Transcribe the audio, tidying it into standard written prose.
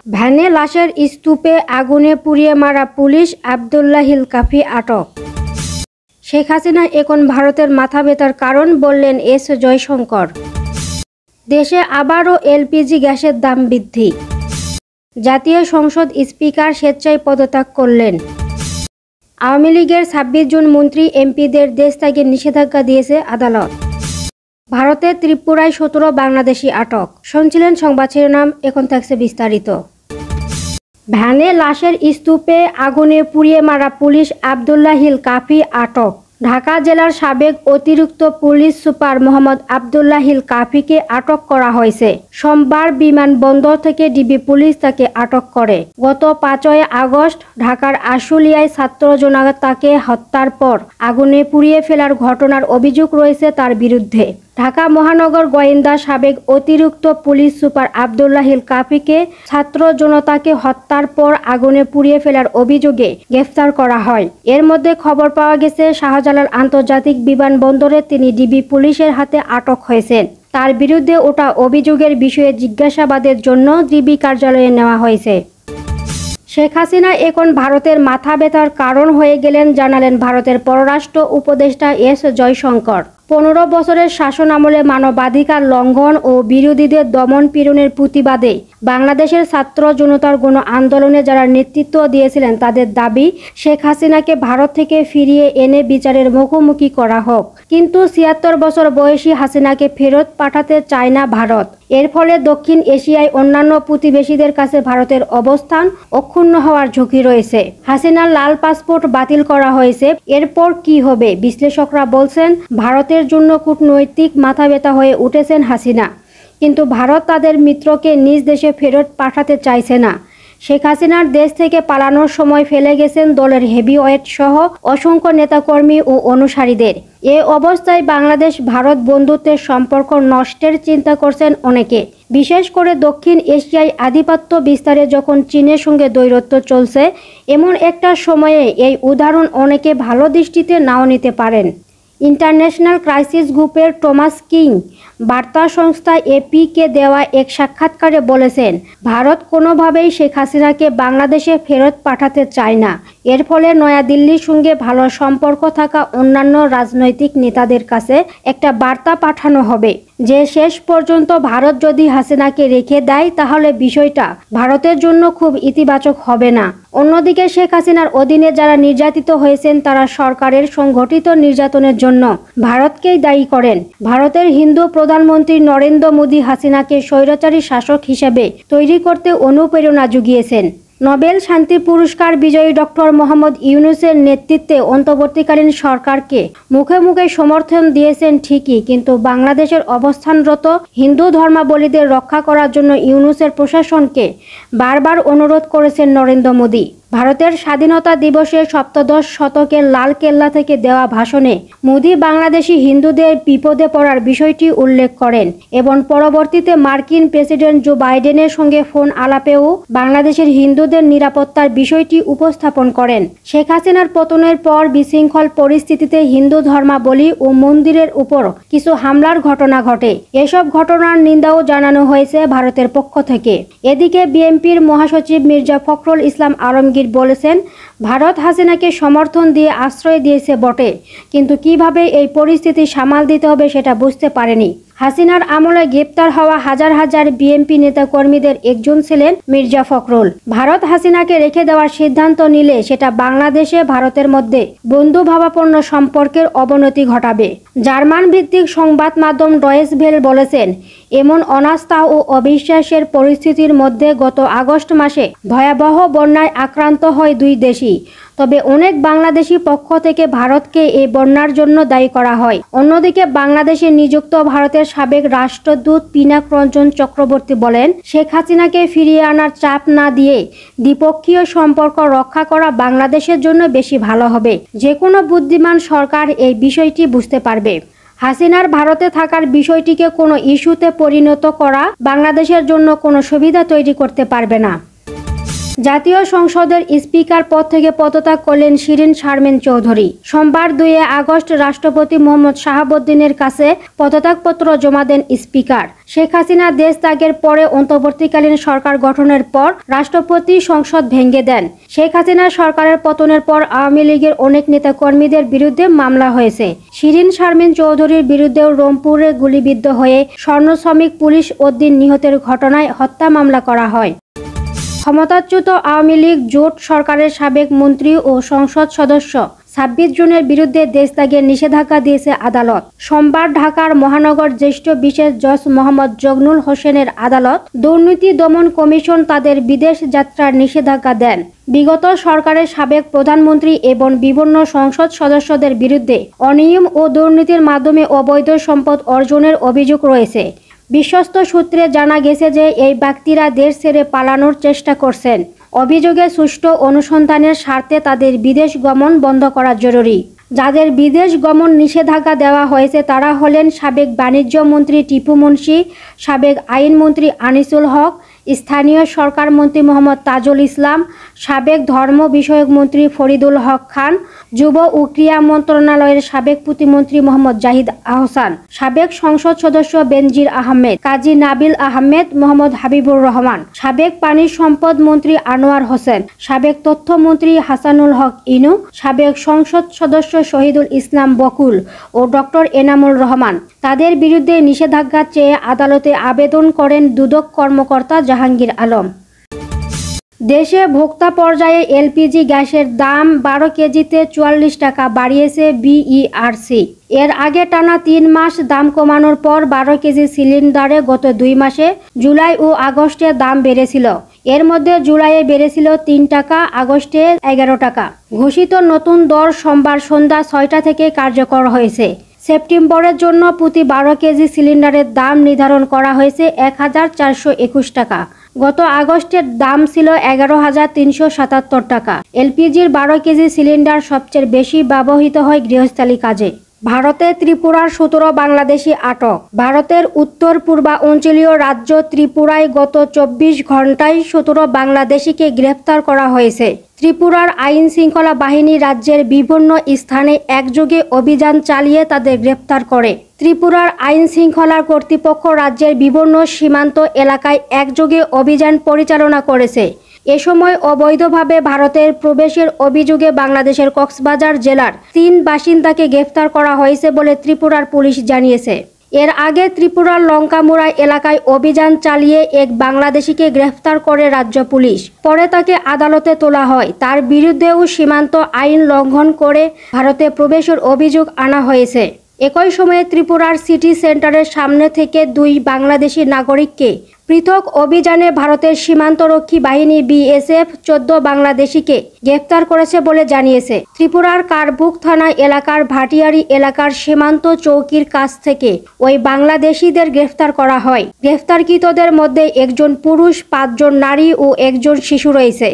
ভ্যানে লাশের স্তূপে আগুনে পুড়িয়ে মারা পুলিশ আব্দুল্লাহিল কাফি আটক। শেখ হাসিনা এখন ভারতের মাথা ব্যথার কারণ বললেন এস জয়শঙ্কর। দেশে আবারও এলপিজি গ্যাসের দাম বৃদ্ধি। জাতীয় সংসদ স্পিকার স্বেচ্ছায় পদত্যাগ করলেন। আওয়ামী লীগের ২৬ জন মন্ত্রী এমপিদের দেশ ত্যাগের নিষেধাজ্ঞা দিয়েছে আদালত। ভারতের ত্রিপুরায় ১৭ বাংলাদেশি আটক। শুনছিলেন সংবাদ শিরোনাম, এখন থাকছে বিস্তারিত। ভ্যানে লাশের স্তূপে আগুনে পুড়িয়ে মারা পুলিশ আব্দুল্লাহিল কাফি আটক। ঢাকা জেলার সাবেক অতিরিক্ত পুলিশ সুপার মোহাম্মদ আব্দুল্লাহিল কাফিকে আটক করা হয়েছে। সোমবার বিমানবন্দর থেকে ডিবি পুলিশ তাকে আটক করে। গত ৫ই আগস্ট ঢাকার আশুলিয়ায় ছাত্র জনতা তাকে হত্যার পর আগুনে পুড়িয়ে ফেলার ঘটনার অভিযোগ রয়েছে তার বিরুদ্ধে। ঢাকা মহানগর গোয়েন্দা সাবেক অতিরিক্ত পুলিশ সুপার আব্দুল্লাহিল কাফিকে ছাত্র জনতাকে হত্যার পর আগুনে পুড়িয়ে ফেলার অভিযোগে গ্রেফতার করা হয়। এর মধ্যে খবর পাওয়া গেছে শাহজালাল আন্তর্জাতিক বিমানবন্দরে তিনি ডিবি পুলিশের হাতে আটক হয়েছেন। তার বিরুদ্ধে ওঠা অভিযোগের বিষয়ে জিজ্ঞাসাবাদের জন্য ডিবি কার্যালয়ে নেওয়া হয়েছে। শেখ হাসিনা এখন ভারতের মাথা ব্যথার কারণ হয়ে গেলেন জানালেন ভারতের পররাষ্ট্র উপদেষ্টা এস জয়শঙ্কর। ১৫ বছরের শাসন আমলে মানবাধিকার লঙ্ঘন ও বিরোধীদের দমন পীড়নের প্রতিবাদে বাংলাদেশের ছাত্র জনতার গণ আন্দোলনে যারা নেতৃত্ব দিয়েছিলেন তাদের দাবি শেখ হাসিনাকে ভারত থেকে ফিরিয়ে এনে বিচারের মুখোমুখি করা হোক। কিন্তু ৭৬ বছর বয়সী হাসিনাকে ফেরত পাঠাতে চায় না ভারত। এর ফলে দক্ষিণ এশিয়ায় অন্যান্য প্রতিবেশীদের কাছে ভারতের অবস্থান অক্ষুণ্ণ হওয়ার ঝুঁকি রয়েছে। হাসিনার লাল পাসপোর্ট বাতিল করা হয়েছে। এরপর কি হবে? বিশ্লেষকরা বলছেন ভারতের জন্য কূটনৈতিক মাথা ব্যথা হয়ে উঠেছেন হাসিনা। কিন্তু ভারত তাদের মিত্রকে নিজ দেশে ফেরত পাঠাতে চাইছে না। শেখ হাসিনার দেশ থেকে পালানোর সময় ফেলে গেছেন দলের হেভিওয়েট সহ অসংখ্য নেতাকর্মী ও অনুসারীদের। এ অবস্থায় বাংলাদেশ ভারত বন্ধুত্বের সম্পর্ক নষ্টের চিন্তা করছেন অনেকে। বিশেষ করে দক্ষিণ এশিয়ায় আধিপত্য বিস্তারে যখন চীনের সঙ্গে দ্বৈরথ চলছে, এমন একটা সময়ে এই উদাহরণ অনেকে ভালো দৃষ্টিতে নাও নিতে পারেন। ইন্টারন্যাশনাল ক্রাইসিস গ্রুপের টমাস কিং বার্তা সংস্থা এপিকে দেওয়া এক সাক্ষাৎকারে বলেছেন, ভারত কোনোভাবেই শেখ হাসিনাকে বাংলাদেশে ফেরত পাঠাতে চায় না। এর ফলে নয়াদিল্লির সঙ্গে ভালো সম্পর্ক থাকা অন্যান্য রাজনৈতিক নেতাদের কাছে একটা বার্তা পাঠানো হবে যে শেষ পর্যন্ত ভারত যদি হাসিনাকে রেখে দেয় তাহলে বিষয়টা ভারতের জন্য খুব ইতিবাচক হবে না। অন্যদিকে শেখ হাসিনার অধীনে যারা নির্যাতিত হয়েছেন তারা সরকারের সংগঠিত নির্যাতনের জন্য ভারতকেই দায়ী করেন। ভারতের হিন্দু প্রধানমন্ত্রী নরেন্দ্র মোদী হাসিনাকে স্বৈরাচারী শাসক হিসেবে তৈরি করতে অনুপ্রেরণা জুগিয়েছেন। নোবেল শান্তি পুরস্কার বিজয়ী ডক্টর মোহাম্মদ ইউনূসের নেতৃত্বে অন্তর্বর্তীকালীন সরকারকে মুখে মুখে সমর্থন দিয়েছেন ঠিকই, কিন্তু বাংলাদেশের অবস্থানরত হিন্দু ধর্মাবলম্বীদের রক্ষা করার জন্য ইউনূসের প্রশাসনকে বারবার অনুরোধ করেছেন নরেন্দ্র মোদী। ভারতের স্বাধীনতা দিবসে সপ্তদশ শতকের লাল কেল্লা থেকে দেওয়া ভাষণে মোদী বাংলাদেশি হিন্দুদের বিপদে পড়ার বিষয়টি উল্লেখ করেন এবং পরবর্তীতে মার্কিন প্রেসিডেন্ট জো বাইডেনের সঙ্গে ফোন আলাপেও বাংলাদেশের হিন্দুদের নিরাপত্তার বিষয়টি উপস্থাপন করেন। শেখ হাসিনার পতনের পর বিশৃঙ্খল পরিস্থিতিতে হিন্দু ধর্মাবলম্বী ও মন্দিরের উপর কিছু হামলার ঘটনা ঘটে। এসব ঘটনার নিন্দাও জানানো হয়েছে ভারতের পক্ষ থেকে। এদিকে বিএনপির মহাসচিব মির্জা ফখরুল ইসলাম আলমগীর বলেছেন, ভারত হাসিনাকে সমর্থন দিয়ে আশ্রয় দিয়েছে বটে, কিন্তু কিভাবে এই পরিস্থিতি সামাল দিতে হবে সেটা বুঝতে পারেনি। হাসিনার আমলে গ্রেপ্তার হওয়া হাজার হাজার বিএনপি নেতাকর্মীদের একজন ছিলেন মির্জা ফখরুল। ভারত হাসিনাকে রেখে দেওয়ার সিদ্ধান্ত নিলে সেটা বাংলাদেশে ভারতের মধ্যে বন্ধুভাবাপন্ন সম্পর্কের অবনতি ঘটাবে। জার্মান ভিত্তিক সংবাদ মাধ্যম ডয়েচ ভেল বলেছেন, এমন অনাস্থা ও অবিশ্বাসের পরিস্থিতির মধ্যে গত আগস্ট মাসে ভয়াবহ বন্যায় আক্রান্ত হয় দুই দেশই। তবে অনেক বাংলাদেশি পক্ষ থেকে ভারতকে এই বন্যার জন্য দায়ী করা হয়। অন্যদিকে বাংলাদেশে নিযুক্ত ভারতের সাবেক রাষ্ট্রদূত পিনাক রঞ্জন চক্রবর্তী বলেন, শেখ হাসিনাকে ফিরিয়ে আনার চাপ না দিয়ে দ্বিপক্ষীয় সম্পর্ক রক্ষা করা বাংলাদেশের জন্য বেশি ভালো হবে। যে কোনো বুদ্ধিমান সরকার এই বিষয়টি বুঝতে পারবে। হাসিনার ভারতে থাকার বিষয়টিকে কোনো ইস্যুতে পরিণত করা বাংলাদেশের জন্য কোনো সুবিধা তৈরি করতে পারবে না। জাতীয় সংসদের স্পিকার পদ থেকে পদত্যাগ করলেন শিরিন শারমিন চৌধুরী। সোমবার 2 আগস্ট রাষ্ট্রপতি মোহাম্মদ শাহাবুদ্দিনের কাছে পদত্যাগপত্র জমা দেন স্পিকার। শেখ হাসিনা দেশ ত্যাগের পরে অন্তর্বর্তীকালীন সরকার গঠনের পর রাষ্ট্রপতি সংসদ ভেঙে দেন। শেখ হাসিনা সরকারের পতনের পর আওয়ামী লীগের অনেক নেতাকর্মীদের বিরুদ্ধে মামলা হয়েছে। শিরিন শারমিন চৌধুরীর বিরুদ্ধেও রংপুরে গুলিবিদ্ধ হয়ে স্বর্ণ শ্রমিক পুলিশ উদ্দিন নিহতের ঘটনায় হত্যা মামলা করা হয়। ক্ষমতাচ্যুত আওয়ামী লীগ জোট সরকারের সাবেক মন্ত্রী ও সংসদ সদস্য 26 জনের বিরুদ্ধে দেশত্যাগের নিষেধাজ্ঞা দিয়েছে আদালত। সোমবার ঢাকার মহানগর জ্যেষ্ঠ বিশেষ জজ মোহাম্মদ জগনুল হোসেনের আদালত দুর্নীতি দমন কমিশন তাদের বিদেশ যাত্রার নিষেধাজ্ঞা দেন। বিগত সরকারের সাবেক প্রধানমন্ত্রী এবং বিভিন্ন সংসদ সদস্যদের বিরুদ্ধে অনিয়ম ও দুর্নীতির মাধ্যমে অবৈধ সম্পদ অর্জনের অভিযোগ রয়েছে। বিশ্বস্ত সূত্রে জানা গেছে যে এই ব্যক্তিরা দেশ ছেড়ে পালানোর চেষ্টা করছেন। অভিযোগে সুষ্ঠু অনুসন্ধানের স্বার্থে তাদের বিদেশ গমন বন্ধ করা জরুরি। যাদের বিদেশ গমন নিষেধাজ্ঞা দেওয়া হয়েছে তারা হলেন সাবেক বাণিজ্য মন্ত্রী টিপু মুন্সি, সাবেক আইনমন্ত্রী আনিসুল হক, স্থানীয় সরকার মন্ত্রী মোহাম্মদ তাজুল ইসলাম, সাবেক ধর্ম বিষয়ক মন্ত্রী ফরিদুল হক খান, যুব ও ক্রীড়া মন্ত্রণালয়ের সাবেক প্রতিমন্ত্রী মোহাম্মদ জাহিদ আহসান, সাবেক সংসদ সদস্য বেনজির আহমেদ, কাজী নাবিল আহমেদ, মোহাম্মদ হাবিবুর রহমান, সাবেক পানি সম্পদ মন্ত্রী আনোয়ার হোসেন, সাবেক তথ্যমন্ত্রী হাসানুল হক ইনু, সাবেক সংসদ সদস্য শহীদুল ইসলাম বকুল ও ডক্টর এনামুল রহমান। তাদের বিরুদ্ধে নিষেধাজ্ঞা চেয়ে আদালতে আবেদন করেন দুদক কর্মকর্তা জাহাঙ্গীর আলম। দেশে ভোক্তা পর্যায়ে এলপিজি গ্যাসের দাম 12 কেজিতে 44 টাকা বাড়িয়েছে বিইআরসি। এর আগে টানা 3 মাস দাম কমানোর পর 12 কেজি সিলিন্ডারে গত 2 মাসে জুলাই ও আগস্টে দাম বেড়েছিল। এর মধ্যে জুলাইয়ে বেড়েছিল 3 টাকা, আগস্টে 11 টাকা। ঘোষিত নতুন দর সোমবার সন্ধ্যা 6টা থেকে কার্যকর হয়েছে। সেপ্টেম্বরের জন্য প্রতি 12 কেজি সিলিন্ডারের দাম নির্ধারণ করা হয়েছে 1421 টাকা। গত আগস্টের দাম ছিল 11,377 টাকা। এলপিজির 12 কেজি সিলিন্ডার সবচেয়ে বেশি ব্যবহৃত হয় গৃহস্থালী কাজে। ভারতে ত্রিপুরার 17 বাংলাদেশি আটক। ভারতের উত্তর পূর্বাঞ্চলীয় রাজ্য ত্রিপুরায় গত 24 ঘন্টায় 17 বাংলাদেশিকে গ্রেফতার করা হয়েছে। ত্রিপুরার আইন শৃঙ্খলা বাহিনী রাজ্যের বিভিন্ন স্থানে একযোগে অভিযান চালিয়ে তাদের গ্রেফতার করে। ত্রিপুরার আইন শৃঙ্খলা কর্তৃপক্ষ রাজ্যের বিভিন্ন সীমান্ত এলাকায় একযোগে অভিযান পরিচালনা করেছে। এ সময় অবৈধভাবে ভারতের প্রবেশের অভিযোগে বাংলাদেশের কক্সবাজার জেলার 3 বাসিন্দাকে গ্রেফতার করা হয়েছে বলে ত্রিপুরার পুলিশ জানিয়েছে। এর আগে ত্রিপুরার লঙ্কামুড়া এলাকায় অভিযান চালিয়ে এক বাংলাদেশিকে গ্রেফতার করে রাজ্য পুলিশ। পরে তাকে আদালতে তোলা হয়। তার বিরুদ্ধেও সীমান্ত আইন লঙ্ঘন করে ভারতে প্রবেশের অভিযোগ আনা হয়েছে। একই সময়ে ত্রিপুরার সিটি সেন্টারের সামনে থেকে 2 বাংলাদেশি নাগরিককে পৃথক অভিযানে ভারতের সীমান্তরক্ষী বাহিনী বিএসএফ 14 বাংলাদেশিকে গ্রেফতার করেছে বলে জানিয়েছে। ত্রিপুরার কারবুক থানা এলাকার ভাটিয়ারি এলাকার সীমান্ত চৌকির কাছ থেকে ওই বাংলাদেশিদের গ্রেফতার করা হয়। গ্রেফতারকৃতদের মধ্যে একজন পুরুষ, 5 জন নারী ও একজন শিশু রয়েছে।